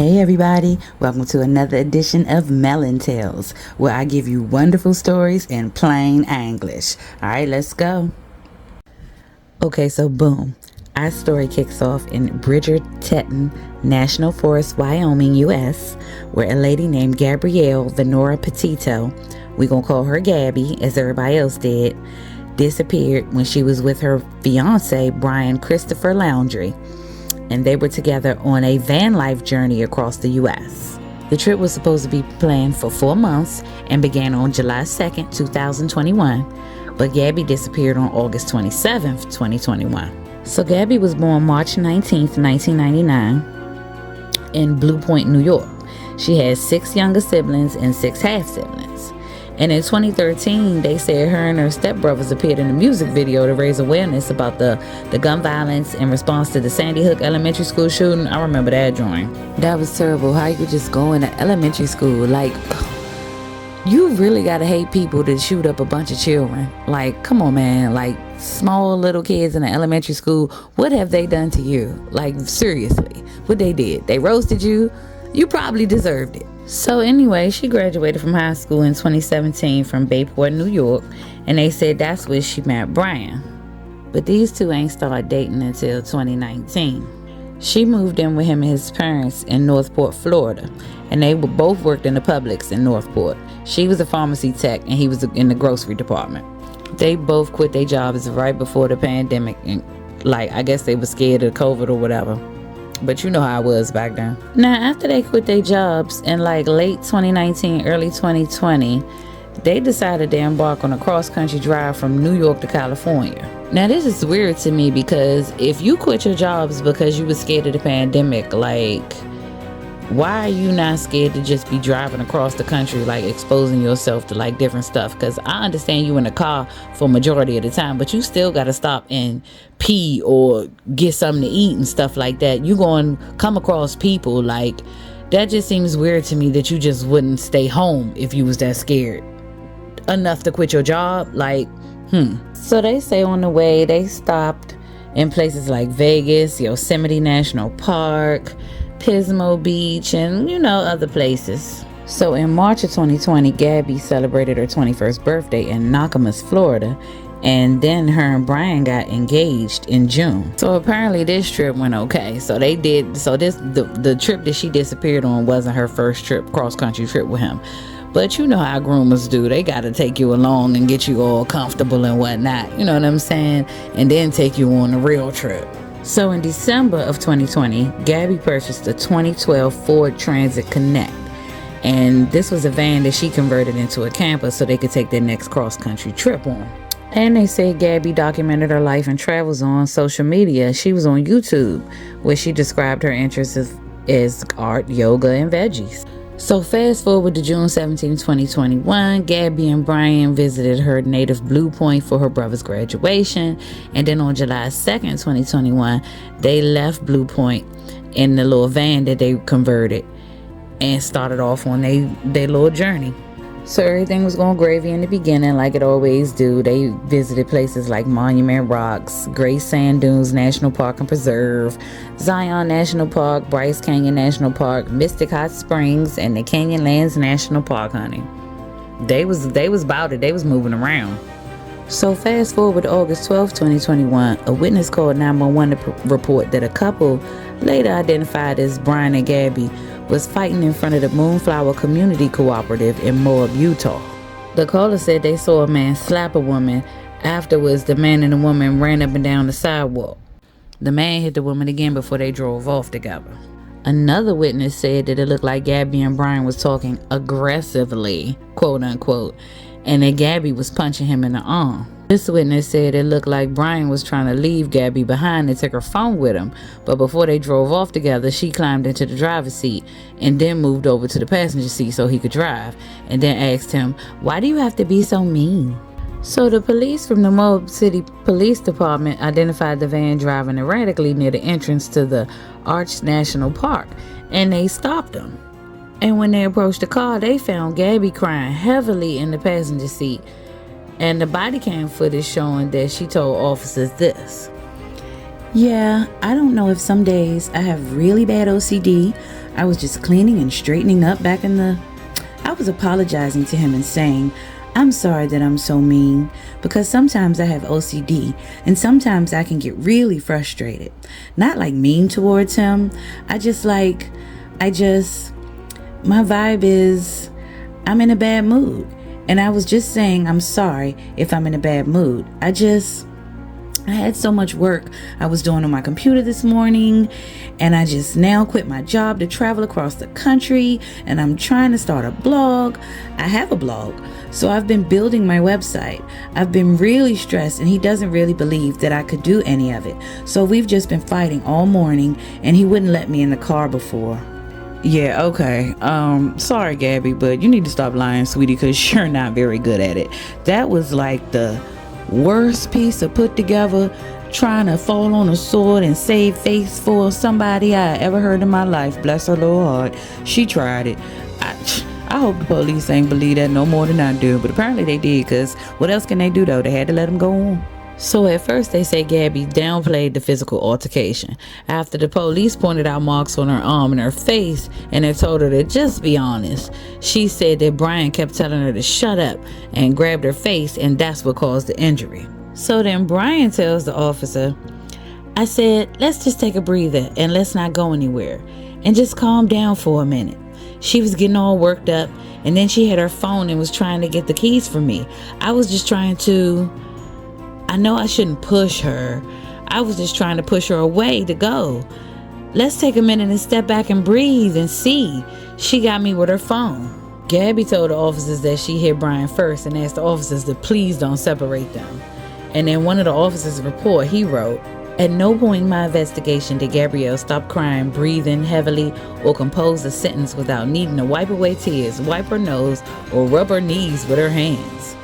Hey everybody, welcome to another edition of Melon Tales, where I give you wonderful stories in plain English. Alright, let's go. Okay, so boom. Our story kicks off in Bridgerton National Forest, Wyoming, US, where a lady named Gabrielle Venora Petito, we gonna call her Gabby, as everybody else did, disappeared when she was with her fiance, Brian Christopher Laundrie, and they were together on a van life journey across the U.S. The trip was supposed to be planned for 4 months and began on July 2nd, 2021, but Gabby disappeared on August 27th, 2021. So Gabby was born March 19th, 1999 in Blue Point, New York. She had 6 younger siblings and 6 half-siblings. And in 2013, they said her and her stepbrothers appeared in a music video to raise awareness about the gun violence in response to the Sandy Hook Elementary School shooting. I remember that drawing. That was terrible. How you could just go into elementary school. Like, you really gotta hate people to shoot up a bunch of children. Like, come on, man. Like, small little kids in an elementary school, what have they done to you? Like, seriously, what they did? They roasted you? You probably deserved it. So anyway, she graduated from high school in 2017 from Bayport, New York, and they said that's where she met Brian. But these two ain't started dating until 2019. She moved in with him and his parents in Northport, Florida, and they both worked in the Publix in Northport. She was a pharmacy tech and he was in the grocery department. They both quit their jobs right before the pandemic, and I guess they were scared of COVID or whatever. But you know how it was back then. Now, after they quit their jobs in late 2019, early 2020, they decided to embark on a cross-country drive from New York to California. Now, this is weird to me because if you quit your jobs because you were scared of the pandemic, why are you not scared to just be driving across the country, exposing yourself to different stuff? Because I understand you in the car for majority of the time, but you still got to stop and pee or get something to eat and stuff like that. You going to come across people. That just seems weird to me that you just wouldn't stay home if you was that scared enough to quit your job. So they say on the way they stopped in places like Vegas, Yosemite National Park, Pismo Beach, and other places. So in March of 2020, Gabby celebrated her 21st birthday in Nakamas, Florida, and then her and Brian got engaged in June. So apparently this trip went okay. The trip that she disappeared on wasn't her first cross-country trip with him. But you know how groomers do. They got to take you along and get you all comfortable and whatnot. You know what I'm saying? And then take you on a real trip. So in December of 2020, Gabby purchased a 2012 Ford Transit Connect. And this was a van that she converted into a camper so they could take their next cross-country trip on. And they say Gabby documented her life and travels on social media. She was on YouTube, where she described her interests as art, yoga, and veggies. So fast forward to June 17, 2021, Gabby and Brian visited her native Blue Point for her brother's graduation. And then on July 2nd, 2021, they left Blue Point in the little van that they converted and started off on their little journey. So everything was going gravy in the beginning, like it always do. They visited places like Monument Rocks, Great Sand Dunes National Park and Preserve, Zion National Park, Bryce Canyon National Park, Mystic Hot Springs, and the Canyonlands National Park, honey. They was about it. They was moving around. So fast forward to August 12, 2021, a witness called 911 to report that a couple, later identified as Brian and Gabby, was fighting in front of the Moonflower Community Cooperative in Moab, Utah. The caller said they saw a man slap a woman. Afterwards, the man and the woman ran up and down the sidewalk. The man hit the woman again before they drove off together. Another witness said that it looked like Gabby and Brian was talking aggressively, quote unquote, and that Gabby was punching him in the arm. This witness said it looked like Brian was trying to leave Gabby behind and take her phone with him, but before they drove off together, she climbed into the driver's seat and then moved over to the passenger seat so he could drive, and then asked him, "Why do you have to be so mean?" So the police from the Moab City Police Department identified the van driving erratically near the entrance to the Arch National Park, and they stopped him. And when they approached the car, they found Gabby crying heavily in the passenger seat, and the body cam footage showing that she told officers this: "Yeah, I don't know if some days I have really bad OCD, I was just cleaning and straightening up back in the... I was apologizing to him and saying, I'm sorry that I'm so mean, because sometimes I have OCD and sometimes I can get really frustrated. Not like mean towards him. My vibe is I'm in a bad mood. And I was just saying I'm sorry if I'm in a bad mood. I had so much work I was doing on my computer this morning, and I just now quit my job to travel across the country, and I'm trying to start a blog. I have a blog, so I've been building my website. I've been really stressed, and he doesn't really believe that I could do any of it. So we've just been fighting all morning, and he wouldn't let me in the car before. Yeah, okay. Sorry, Gabby, but you need to stop lying, sweetie, because you're not very good at it. That was like the worst piece of put together trying to fall on a sword and save face for somebody I ever heard in my life. Bless her little heart. She tried it. I hope the police ain't believe that no more than I do, but apparently they did, because what else can they do though? They had to let him go on. So at first they say Gabby downplayed the physical altercation. After the police pointed out marks on her arm and her face and they told her to just be honest, she said that Brian kept telling her to shut up and grabbed her face, and that's what caused the injury. So then Brian tells the officer, I said, let's just take a breather and let's not go anywhere and just calm down for a minute. She was getting all worked up, and then she had her phone and was trying to get the keys from me. I was just trying to... I know I shouldn't push her. I was just trying to push her away to go. Let's take a minute and step back and breathe and see. She got me with her phone. Gabby told the officers that she hit Brian first and asked the officers to please don't separate them. And in one of the officers' report, he wrote, at no point in my investigation did Gabrielle stop crying, breathing heavily, or compose a sentence without needing to wipe away tears, wipe her nose, or rub her knees with her hands.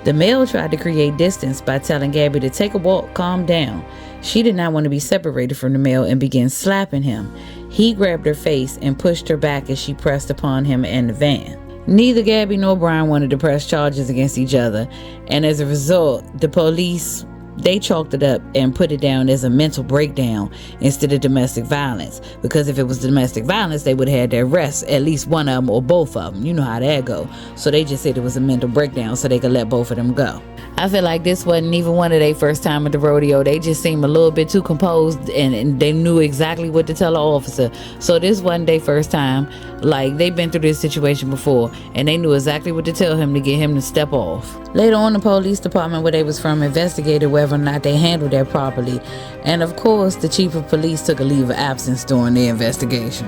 The male tried to create distance by telling Gabby to take a walk, calm down. She did not want to be separated from the male and began slapping him. He grabbed her face and pushed her back as she pressed upon him and the van. Neither Gabby nor Brian wanted to press charges against each other, and as a result, the police, they chalked it up and put it down as a mental breakdown instead of domestic violence. Because if it was domestic violence, they would have had to arrest at least one of them or both of them. You know how that go. So they just said it was a mental breakdown so they could let both of them go. I feel like this wasn't even one of their first time at the rodeo. They just seemed a little bit too composed, and they knew exactly what to tell the officer. So this wasn't their first time. Like, they've been through this situation before, and they knew exactly what to tell him to get him to step off. Later on, the police department where they was from investigated whether or not they handled that properly. And of course, the chief of police took a leave of absence during the investigation.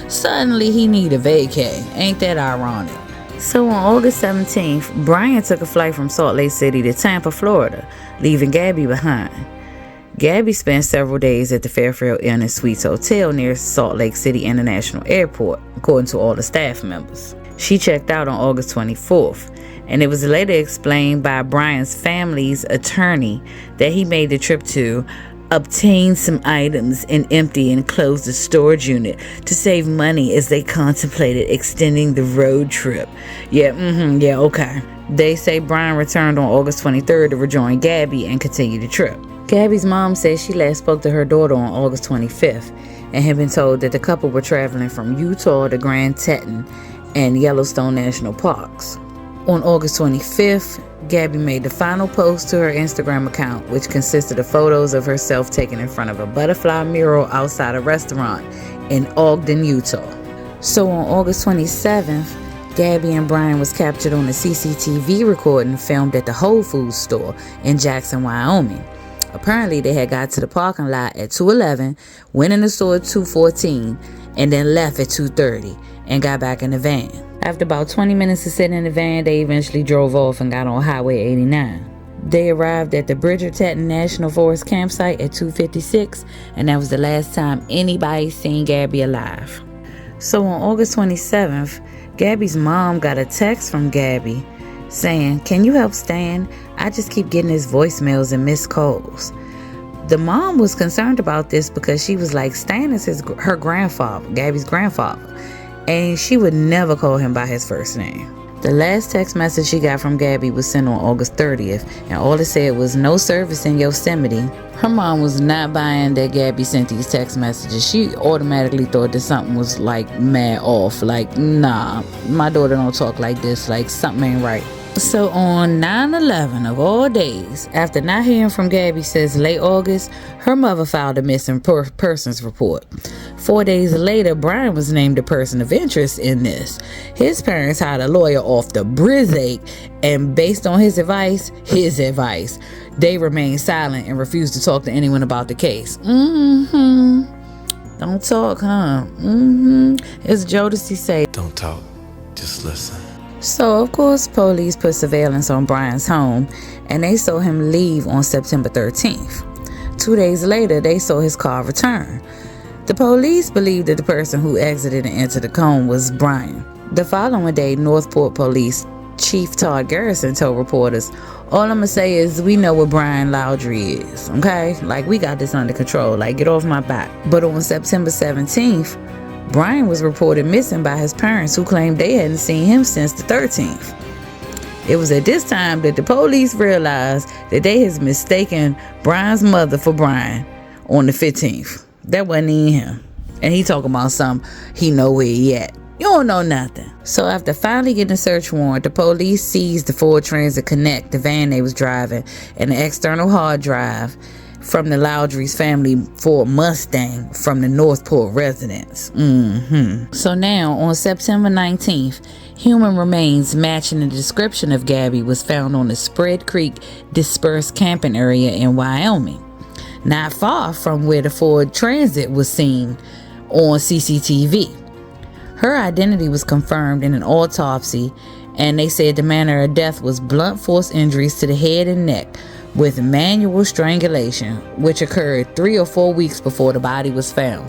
Suddenly he need a vacay. Ain't that ironic? So on August 17th, Brian took a flight from Salt Lake City to Tampa, Florida, leaving Gabby behind. Gabby spent several days at the Fairfield Inn and Suites Hotel near Salt Lake City International Airport, according to all the staff members. She checked out on August 24th, and it was later explained by Brian's family's attorney that he made the trip to obtain some items and empty and close the storage unit to save money as they contemplated extending the road trip. Okay. They say Brian returned on August 23rd to rejoin Gabby and continue the trip. Gabby's mom says she last spoke to her daughter on August 25th and had been told that the couple were traveling from Utah to Grand Teton and Yellowstone National Parks. On August 25th, Gabby made the final post to her Instagram account, which consisted of photos of herself taken in front of a butterfly mural outside a restaurant in Ogden, Utah. So on August 27th, Gabby and Brian was captured on a CCTV recording filmed at the Whole Foods store in Jackson, Wyoming. Apparently, they had got to the parking lot at 2:11, went in the store at 2:14, and then left at 2:30 and got back in the van. After about 20 minutes of sitting in the van, they eventually drove off and got on Highway 89. They arrived at the Bridger-Teton National Forest campsite at 2:56, and that was the last time anybody seen Gabby alive. So on August 27th, Gabby's mom got a text from Gabby saying, "Can you help Stan? I just keep getting his voicemails and missed calls." The mom was concerned about this because she was like, Stan is her grandfather, Gabby's grandfather, and she would never call him by his first name. The last text message she got from Gabby was sent on August 30th, and all it said was no service in Yosemite. Her mom was not buying that Gabby sent these text messages. She automatically thought that something was like mad off. Like, nah, my daughter don't talk like this. Like, something ain't right. So on 9/11 of all days, after not hearing from Gabby since late August, her mother filed a missing persons report. 4 days later, Brian was named a person of interest in this. His parents hired a lawyer off the brizache, and based on his advice, they remained silent and refused to talk to anyone about the case. Don't talk, huh? As Jodeci say, don't talk, just listen. So, of course, police put surveillance on Brian's home, and they saw him leave on September 13th. 2 days later, they saw his car return. The police believed that the person who exited and entered the home was Brian. The following day, Northport Police Chief Todd Garrison told reporters, "All I'm gonna say is we know what Brian Laundrie is, okay? Like, we got this under control. Like, get off my back." But on September 17th, Brian was reported missing by his parents, who claimed they hadn't seen him since the 13th. It was at this time that the police realized that they had mistaken Brian's mother for Brian on the 15th. That wasn't even him. And he talking about something, he know where he at. You don't know nothing. So after finally getting a search warrant, the police seized the Ford Transit Connect, the van they was driving, and the external hard drive from the Laundrie's family Ford Mustang from the Northport residence. So now, on September 19th, human remains matching the description of Gabby was found on the Spread Creek dispersed camping area in Wyoming, not far from where the Ford Transit was seen on CCTV. Her identity was confirmed in an autopsy, and they said the manner of death was blunt force injuries to the head and neck with manual strangulation, which occurred 3 or 4 weeks before the body was found.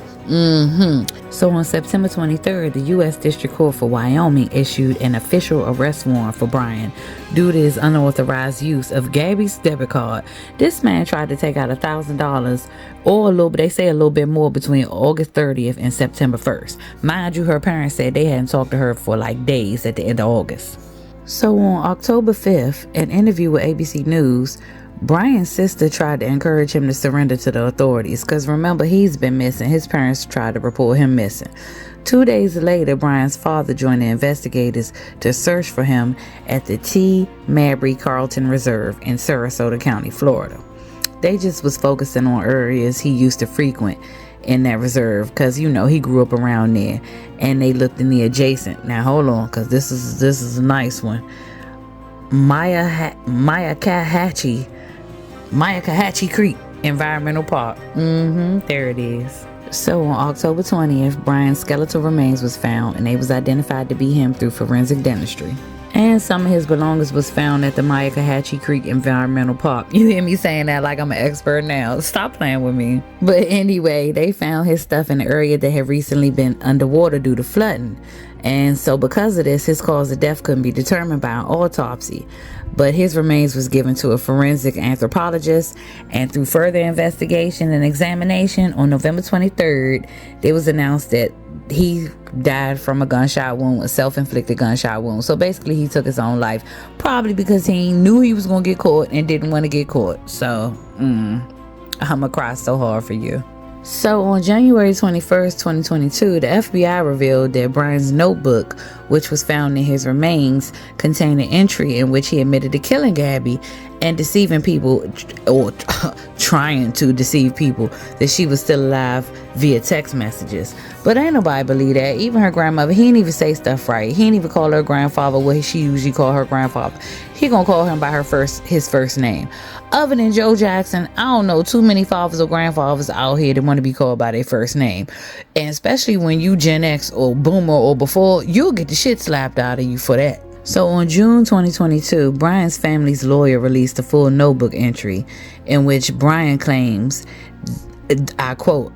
So on September 23rd, the U.S. District Court for Wyoming issued an official arrest warrant for Brian due to his unauthorized use of Gabby's debit card. This man tried to take out $1,000 or they say a little bit more between August 30th and September 1st. Mind you, her parents said they hadn't talked to her for like days at the end of August. So on October 5th, an interview with ABC News, Brian's sister tried to encourage him to surrender to the authorities because remember, he's been missing. His parents tried to report him missing. 2 days later, Brian's father joined the investigators to search for him at the T. Mabry Carlton Reserve in Sarasota County, Florida. They just was focusing on areas he used to frequent in that reserve because, you know, he grew up around there, and they looked in the adjacent. Now, hold on, because this is a nice one. Myakkahatchee Creek Environmental Park. There it is. So on October 20th, Brian's skeletal remains was found, and they was identified to be him through forensic dentistry. And some of his belongings was found at the Myakkahatchee Creek Environmental Park. You hear me saying that like I'm an expert now. Stop playing with me. But anyway, they found his stuff in the area that had recently been underwater due to flooding. And so because of this, his cause of death couldn't be determined by an autopsy. But his remains was given to a forensic anthropologist, and through further investigation and examination on November 23rd, it was announced that he died from a gunshot wound, a self-inflicted gunshot wound. So basically he took his own life, probably because he knew he was going to get caught and didn't want to get caught. So I'ma cry so hard for you. So on January 21st, 2022, the FBI revealed that Brian's notebook, which was found in his remains, contained an entry in which he admitted to killing Gabby and deceiving people, or trying to deceive people, that she was still alive via text messages. But ain't nobody believe that. Even her grandmother, he didn't even say stuff right. He didn't even call her grandfather what she usually call her grandfather. He gonna call him by his first name. Other than Joe Jackson, I don't know too many fathers or grandfathers out here that want to be called by their first name. And especially when you Gen X or Boomer or before, you'll get the shit slapped out of you for that. So on June 2022, Brian's family's lawyer released a full notebook entry in which Brian claims, I quote,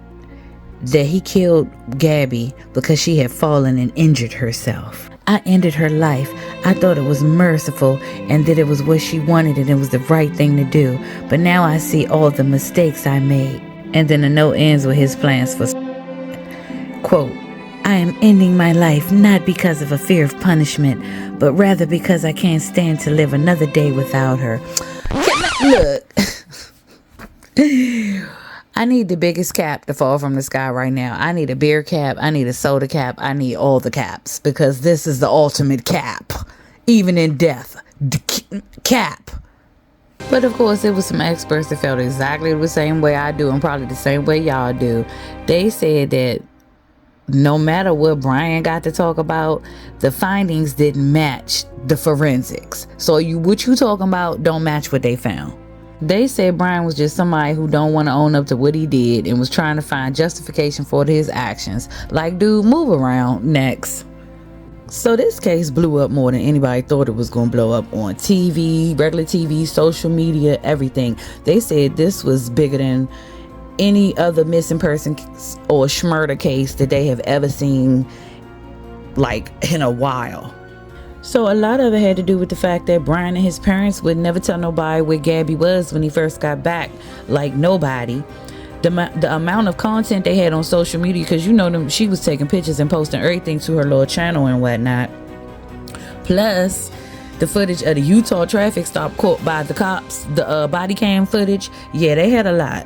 that he killed Gabby because she had fallen and injured herself. I ended her life. I thought it was merciful and that it was what she wanted and it was the right thing to do. But now I see all the mistakes I made. And then the note ends with his plans for quote, I am ending my life not because of a fear of punishment, but rather because I can't stand to live another day without her. Look, I need the biggest cap to fall from the sky right now. I need a beer cap. I need a soda cap. I need all the caps because this is the ultimate cap. Even in death. Cap. But of course, it was some experts that felt exactly the same way I do and probably the same way y'all do. They said that no matter what Brian got to talk about, the findings didn't match the forensics. So what you talking about don't match what they found. They said Brian was just somebody who don't want to own up to what he did and was trying to find justification for his actions. Like, dude, move around. Next. So this case blew up more than anybody thought it was going to blow up on TV, regular TV, social media, everything. They said this was bigger than any other missing person or murder case that they have ever seen, like, in a while. So a lot of it had to do with the fact that Brian and his parents would never tell nobody where Gabby was when he first got back. Like, nobody. The amount of content they had on social media, because you know them, she was taking pictures and posting everything to her little channel and whatnot. Plus the footage of the Utah traffic stop caught by the cops, the body cam footage. Yeah, they had a lot.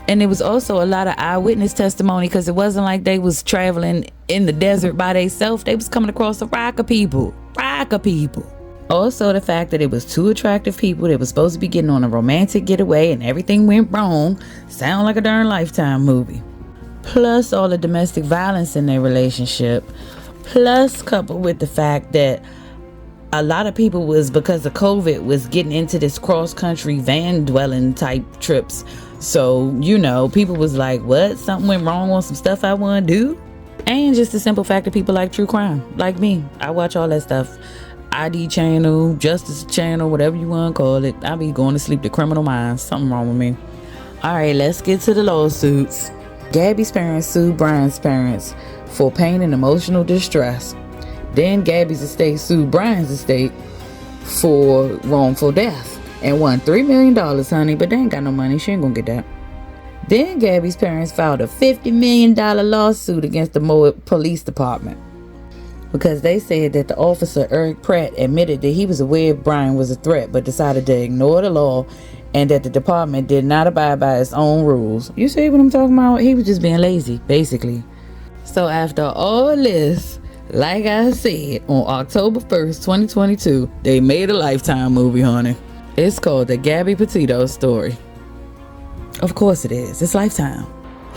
And there was also a lot of eyewitness testimony, because it wasn't like they was traveling in the desert by themselves. They was coming across a rock of people. Also, the fact that it was two attractive people that was supposed to be getting on a romantic getaway and everything went wrong. Sound like a darn Lifetime movie. Plus all the domestic violence in their relationship. Plus coupled with the fact that a lot of people was, because of COVID, was getting into this cross-country van dwelling type trips. So, you know, people was like, what? Something went wrong on some stuff I want to do? And just the simple fact that people like true crime. Like me. I watch all that stuff. ID channel, Justice channel, whatever you want to call it. I be going to sleep to Criminal Minds. Something wrong with me. Alright, let's get to the lawsuits. Gabby's parents sued Brian's parents for pain and emotional distress. Then Gabby's estate sued Brian's estate for wrongful death and won $3 million, honey, but they ain't got no money. She ain't gonna get that. Then Gabby's parents filed a $50 million lawsuit against the Moab Police Department because they said that the officer, Eric Pratt, admitted that he was aware Brian was a threat but decided to ignore the law, and that the department did not abide by its own rules. You see what I'm talking about? He was just being lazy, basically. So after all this, like I said, on October 1st, 2022, they made a Lifetime movie, honey. It's called The Gabby Petito Story. Of course it is. It's Lifetime.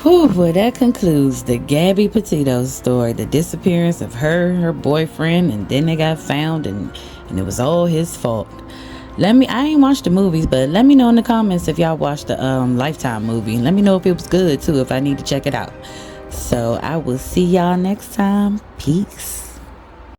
Whew, well, that concludes the Gabby Petito story. The disappearance of her boyfriend, and then they got found, and it was all his fault. I ain't watched the movies, but let me know in the comments if y'all watched the Lifetime movie. Let me know if it was good too, if I need to check it out. So I will see y'all next time. Peace.